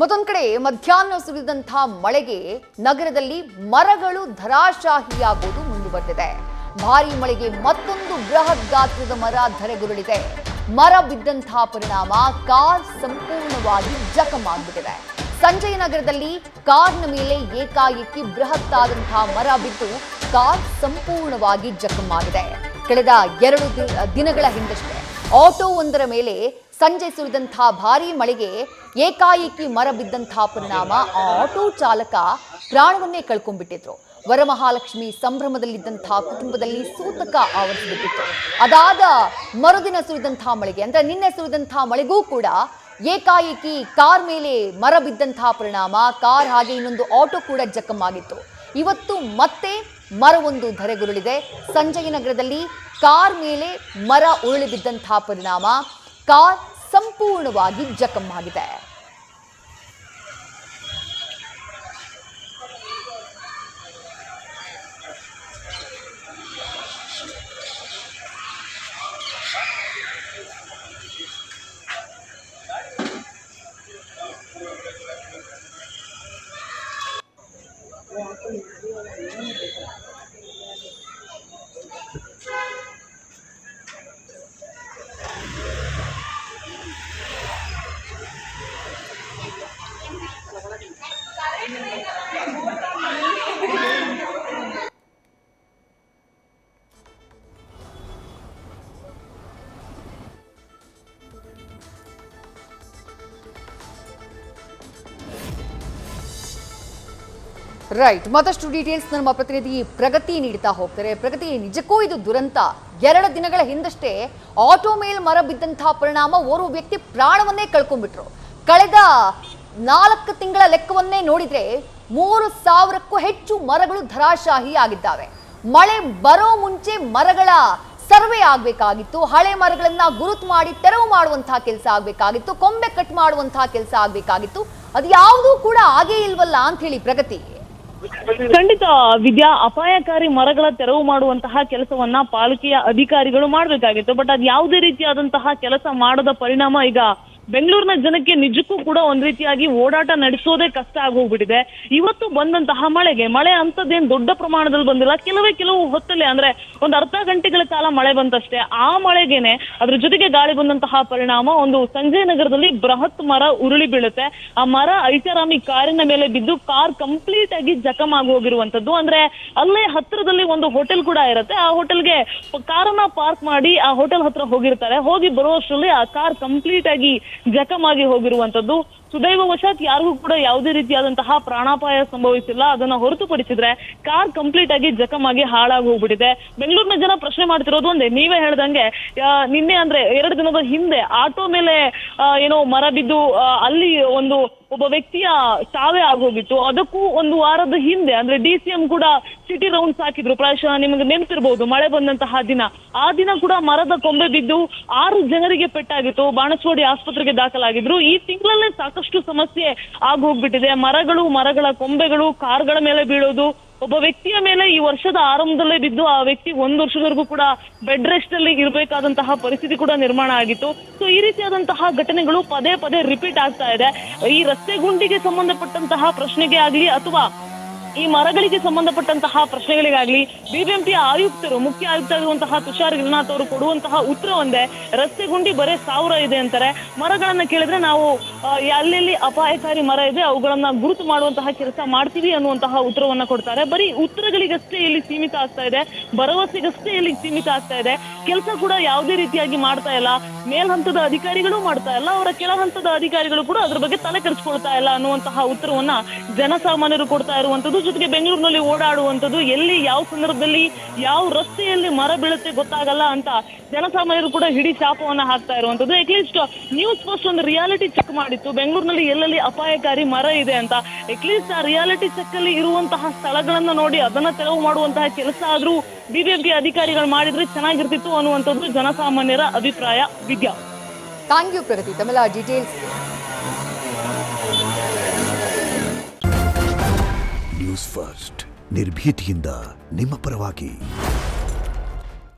ಮತ್ತೊಂದು ಕಡೆ ಮಧ್ಯಾಹ್ನ ಸುರಿದಂತಹ ಮಳೆಗೆ ನಗರದಲ್ಲಿ ಮರಗಳು ಧರಾಶಾಹಿಯಾಗುವುದು ಮುಂದುವರೆದಿದೆ. ಭಾರೀ ಮಳೆಗೆ ಮತ್ತೊಂದು ಬೃಹತ್ ಗಾತ್ರದ ಮರ ಧರೆಗುರುಳಿದೆ. ಮರ ಬಿದ್ದಂತಹ ಪರಿಣಾಮ ಕಾರ್ ಸಂಪೂರ್ಣವಾಗಿ ಜಖಮಾಗ್ಬಿಟ್ಟಿದೆ. ಸಂಜಯ ನಗರದಲ್ಲಿ ಕಾರ್ನ ಮೇಲೆ ಏಕಾಏಕಿ ಬೃಹತ್ತಾದಂತಹ ಮರ ಬಿದ್ದು ಕಾರ್ ಸಂಪೂರ್ಣವಾಗಿ ಜಖಮಾಗಿದೆ. ಕಳೆದ 2 ದಿನಗಳ ಹಿಂದಷ್ಟೇ ಆಟೋ ಒಂದರ ಮೇಲೆ ಸಂಜೆ ಸುರಿದಂತಹ ಭಾರೀ ಮಳೆಗೆ ಏಕಾಏಕಿ ಮರ ಬಿದ್ದಂತಹ ಪರಿಣಾಮ ಆ ಆಟೋ ಚಾಲಕ ಪ್ರಾಣವನ್ನೇ ಕಳ್ಕೊಂಡ್ಬಿಟ್ಟಿದ್ರು. ವರಮಹಾಲಕ್ಷ್ಮಿ ಸಂಭ್ರಮದಲ್ಲಿದ್ದಂತಹ ಕುಟುಂಬದಲ್ಲಿ ಸೂತಕ ಆವರಿಸಿಬಿಟ್ಟಿತ್ತು. ಅದಾದ ಮರುದಿನ ಸುರಿದಂತಹ ಮಳೆಗೆ ಅಂದ್ರೆ ನಿನ್ನೆ ಸುರಿದಂತಹ ಮಳೆಗೂ ಕೂಡ ಏಕಾಏಕಿ ಕಾರ್ ಮೇಲೆ ಮರ ಬಿದ್ದಂತಹ ಪರಿಣಾಮ ಕಾರ್ ಹಾಗೆ ಇನ್ನೊಂದು ಆಟೋ ಕೂಡ ಜಖಮಾಗಿತ್ತು. ಇವತ್ತು ಮತ್ತೆ ಮರವೊಂದು ಧರೆಗುರುಳಿದೆ. ಸಂಜಯ ನಗರದಲ್ಲಿ ಕಾರ್ ಮೇಲೆ ಮರ ಉರುಳಿ ಬಿದ್ದಂತಹ ಪರಿಣಾಮ ಕಾರ್ ಸಂಪೂರ್ಣವಾಗಿ ಜಖಮಾಗಿದೆ. ರೈಟ್, ಮತ್ತಷ್ಟು ಡೀಟೇಲ್ಸ್ ನಮ್ಮ ಪ್ರತಿನಿಧಿ ಪ್ರಗತಿ ನೀಡ್ತಾ ಹೋಗ್ತಾರೆ. ಪ್ರಗತಿ, ನಿಜಕ್ಕೂ ಇದು ದುರಂತ. 2 ದಿನಗಳ ಹಿಂದಷ್ಟೇ ಆಟೋ ಮೇಲೆ ಮರ ಬಿದ್ದಂತಹ ಪರಿಣಾಮ ಓರ್ವ ವ್ಯಕ್ತಿ ಪ್ರಾಣವನ್ನೇ ಕಳ್ಕೊಂಡ್ಬಿಟ್ರು. ಕಳೆದ 4 ತಿಂಗಳ ಲೆಕ್ಕವನ್ನೇ ನೋಡಿದ್ರೆ 3000ಕ್ಕೂ ಹೆಚ್ಚು ಮರಗಳು ಧರಾಶಾಹಿ ಆಗಿದ್ದಾವೆ. ಮಳೆ ಬರೋ ಮುಂಚೆ ಮರಗಳ ಸರ್ವೆ ಆಗಬೇಕಾಗಿತ್ತು. ಹಳೆ ಮರಗಳನ್ನ ಗುರುತು ಮಾಡಿ ತೆರವು ಮಾಡುವಂತಹ ಕೆಲಸ ಆಗಬೇಕಾಗಿತ್ತು. ಕೊಂಬೆ ಕಟ್ ಮಾಡುವಂತಹ ಕೆಲಸ ಆಗಬೇಕಾಗಿತ್ತು. ಅದು ಯಾವುದೂ ಕೂಡ ಆಗೇ ಇಲ್ವಲ್ಲ ಅಂತ ಹೇಳಿ ಪ್ರಗತಿ. ಖಂಡಿತ ವಿದ್ಯಾ, ಅಪಾಯಕಾರಿ ಮರಗಳ ತೆರವು ಮಾಡುವಂತಹ ಕೆಲಸವನ್ನ ಪಾಲಿಕೆಯ ಅಧಿಕಾರಿಗಳು ಮಾಡಬೇಕಾಗಿತ್ತು. ಬಟ್ ಅದು ಯಾವುದೇ ರೀತಿಯಾದಂತಹ ಕೆಲಸ ಮಾಡದ ಪರಿಣಾಮ ಈಗ ಬೆಂಗಳೂರಿನ ಜನಕ್ಕೆ ನಿಜಕ್ಕೂ ಕೂಡ ಒಂದ್ ರೀತಿಯಾಗಿ ಓಡಾಟ ನಡೆಸೋದೇ ಕಷ್ಟ ಆಗೋಗ್ಬಿಟ್ಟಿದೆ. ಇವತ್ತು ಬಂದಂತಹ ಮಳೆ ಅಂತದ್ದೇನು ದೊಡ್ಡ ಪ್ರಮಾಣದಲ್ಲಿ ಬಂದಿಲ್ಲ. ಕೆಲವು ಹೊತ್ತಲ್ಲಿ ಅಂದ್ರೆ ಒಂದು ಅರ್ಧ ಗಂಟೆಗಳ ಕಾಲ ಮಳೆ ಬಂತಷ್ಟೇ. ಆ ಮಳೆಗೇನೆ ಅದ್ರ ಜೊತೆಗೆ ಗಾಳಿ ಬಂದಂತಹ ಪರಿಣಾಮ ಒಂದು ಸಂಜಯ ನಗರದಲ್ಲಿ ಬೃಹತ್ ಮರ ಉರುಳಿ ಬೀಳುತ್ತೆ. ಆ ಮರ ಐಷಾರಾಮಿ ಕಾರಿನ ಮೇಲೆ ಬಿದ್ದು ಕಾರ್ ಕಂಪ್ಲೀಟ್ ಆಗಿ ಜಖಮ್ ಆಗಿ ಹೋಗಿರುವಂತದ್ದು. ಅಂದ್ರೆ ಅಲ್ಲೇ ಹತ್ತಿರದಲ್ಲಿ ಒಂದು ಹೋಟೆಲ್ ಕೂಡ ಇರುತ್ತೆ. ಆ ಹೋಟೆಲ್ಗೆ ಕಾರನ್ನ ಪಾರ್ಕ್ ಮಾಡಿ ಆ ಹೋಟೆಲ್ ಹತ್ರ ಹೋಗಿರ್ತಾರೆ. ಹೋಗಿ ಬರುವಷ್ಟರಲ್ಲಿ ಆ ಕಾರ್ ಕಂಪ್ಲೀಟ್ ಆಗಿ ಜಖಮ್ ಆಗಿ ಹೋಗಿರುವಂತದ್ದು. ಸುದೈವವಶಾತ್ ಯಾರಿಗೂ ಕೂಡ ಯಾವುದೇ ರೀತಿಯಾದಂತಹ ಪ್ರಾಣಾಪಾಯ ಸಂಭವಿಸಿಲ್ಲ. ಅದನ್ನ ಹೊರತುಪಡಿಸಿದ್ರೆ ಕಾರ್ ಕಂಪ್ಲೀಟ್ ಆಗಿ ಜಖಮ್ ಆಗಿ ಹಾಳಾಗಿ ಹೋಗ್ಬಿಟ್ಟಿದೆ. ಬೆಂಗಳೂರಿನ ಜನ ಪ್ರಶ್ನೆ ಮಾಡ್ತಿರೋದು ಒಂದೇ, ನೀವೇ ಹೇಳ್ದಂಗೆ ನಿನ್ನೆ ಅಂದ್ರೆ 2 ದಿನದ ಹಿಂದೆ ಆಟೋ ಮೇಲೆ ಏನೋ ಮರ ಬಿದ್ದು ಅಲ್ಲಿ ಒಬ್ಬ ವ್ಯಕ್ತಿಯ ಸಾವೇ ಆಗೋಗಿತ್ತು. ಅದಕ್ಕೂ 1 ವಾರದ ಹಿಂದೆ ಅಂದ್ರೆ DCM ಕೂಡ ಸಿಟಿ ರೌಂಡ್ಸ್ ಹಾಕಿದ್ರು. ಪ್ರಾಯಶಃ ನಿಮಗೆ ನೆನಪಿರ್ಬಹುದು, ಮಳೆ ಬಂದಂತಹ ದಿನ. ಆ ದಿನ ಕೂಡ ಮರದ ಕೊಂಬೆ ಬಿದ್ದು 6 ಜನರಿಗೆ ಪೆಟ್ಟಾಗಿತ್ತು. ಬಾಣಸ್ವಾಡಿ ಆಸ್ಪತ್ರೆಗೆ ದಾಖಲಾಗಿದ್ರು. ಈ ತಿಂಗಳಲ್ಲೇ ಸಾಕಷ್ಟು ಸಮಸ್ಯೆ ಆಗೋಗ್ಬಿಟ್ಟಿದೆ. ಮರಗಳ ಕೊಂಬೆಗಳು ಕಾರ್ಗಳ ಮೇಲೆ ಬೀಳೋದು, ಒಬ್ಬ ವ್ಯಕ್ತಿಯ ಮೇಲೆ ಈ ವರ್ಷದ ಆರಂಭದಲ್ಲೇ ಬಿದ್ದು ಆ ವ್ಯಕ್ತಿ 1 ವರ್ಷದವರೆಗೂ ಕೂಡ ಬೆಡ್ ರೆಸ್ಟ್ ಅಲ್ಲಿ ಇರಬೇಕಾದಂತಹ ಪರಿಸ್ಥಿತಿ ಕೂಡ ನಿರ್ಮಾಣ ಆಗಿತ್ತು. ಸೊ ಈ ರೀತಿಯಾದಂತಹ ಘಟನೆಗಳು ಪದೇ ರಿಪೀಟ್ ಆಗ್ತಾ ಇದೆ. ಈ ರಸ್ತೆ ಗುಂಡಿಗೆ ಸಂಬಂಧಪಟ್ಟಂತಹ ಪ್ರಶ್ನೆಗೆ ಆಗ್ಲಿ ಅಥವಾ ಈ ಮರಗಳಿಗೆ ಸಂಬಂಧಪಟ್ಟಂತಹ ಪ್ರಶ್ನೆಗಳಿಗಾಗ್ಲಿ ಬಿಬಿಎಂಪಿ ಆಯುಕ್ತರು, ಮುಖ್ಯ ಆಯುಕ್ತ ಆಗಿರುವಂತಹ ತುಷಾರ್ ಗಿರಿನಾಥ್ ಅವರು ಕೊಡುವಂತಹ ಉತ್ತರ ಒಂದೇ, ರಸ್ತೆ ಗುಂಡಿ ಬರೇ 1000 ಇದೆ ಅಂತಾರೆ. ಮರಗಳನ್ನ ಕೇಳಿದ್ರೆ ನಾವು ಎಲ್ಲೆಲ್ಲಿ ಅಪಾಯಕಾರಿ ಮರ ಇದೆ ಅವುಗಳನ್ನ ಗುರುತು ಮಾಡುವಂತಹ ಕೆಲಸ ಮಾಡ್ತೀವಿ ಅನ್ನುವಂತಹ ಉತ್ತರವನ್ನ ಕೊಡ್ತಾರೆ. ಬರೀ ಉತ್ತರಗಳಿಗಷ್ಟೇ ಇಲ್ಲಿ ಸೀಮಿತ ಆಗ್ತಾ ಇದೆ, ಭರವಸೆಗಷ್ಟೇ ಇಲ್ಲಿ ಸೀಮಿತ ಆಗ್ತಾ ಇದೆ. ಕೆಲಸ ಕೂಡ ಯಾವುದೇ ರೀತಿಯಾಗಿ ಮಾಡ್ತಾ ಇಲ್ಲ. ಮೇಲ್ಹಂತದ ಅಧಿಕಾರಿಗಳು ಮಾಡ್ತಾ ಇಲ್ಲ, ಅವರ ಕೆಳ ಹಂತದ ಅಧಿಕಾರಿಗಳು ಕೂಡ ಅದ್ರ ಬಗ್ಗೆ ತಲೆ ಕೆಡಿಸ್ಕೊಳ್ತಾ ಇಲ್ಲ ಅನ್ನುವಂತಹ ಉತ್ತರವನ್ನ ಜನಸಾಮಾನ್ಯರು ಕೊಡ್ತಾ ಇರುವಂತದ್ದು. ಜೊತೆಗೆ ಬೆಂಗಳೂರಿನಲ್ಲಿ ಓಡಾಡುವಂಥದ್ದು, ಎಲ್ಲಿ ಯಾವ ಸಂದರ್ಭದಲ್ಲಿ ಯಾವ ರಸ್ತೆಯಲ್ಲಿ ಮರ ಬೀಳುತ್ತೆ ಗೊತ್ತಾಗಲ್ಲ ಅಂತ ಜನಸಾಮಾನ್ಯರು ಕೂಡ ಹಿಡಿ ಶಾಪವನ್ನ ಹಾಕ್ತಾ ಇರುವಂತದ್ದು. ಅಟ್ಲೀಸ್ಟ್ ನ್ಯೂಸ್ ಫಸ್ಟ್ ಒಂದು ರಿಯಾಲಿಟಿ ಚೆಕ್ ಮಾಡಿತ್ತು ಬೆಂಗಳೂರಿನಲ್ಲಿ ಎಲ್ಲೆಲ್ಲಿ ಅಪಾಯಕಾರಿ ಮರ ಇದೆ ಅಂತ. ಅಟ್ಲೀಸ್ಟ್ ಆ ರಿಯಾಲಿಟಿ ಚೆಕ್ ಅಲ್ಲಿ ಇರುವಂತಹ ಸ್ಥಳಗಳನ್ನ ನೋಡಿ ಅದನ್ನ ತೆರವು ಮಾಡುವಂತಹ ಕೆಲಸ ಆದ್ರೂ ಬಿಬಿಎಂಪಿ ಅಧಿಕಾರಿಗಳು ಮಾಡಿದ್ರೆ ಚೆನ್ನಾಗಿರ್ತಿತ್ತು ಅನ್ನುವಂಥದ್ದು ಜನಸಾಮಾನ್ಯರ ಅಭಿಪ್ರಾಯ. ವಿದ್ಯಾ, ಥ್ಯಾಂಕ್ ಯು ಪ್ರಗತಿ, ತಮ್ಮೆಲ್ಲ ಡೀಟೇಲ್ಸ್. ನ್ಯೂಸ್ ಫಸ್ಟ್ ನಿರ್ಭೀತಿಯಿಂದ ನಿಮ್ಮ ಪರವಾಗಿ.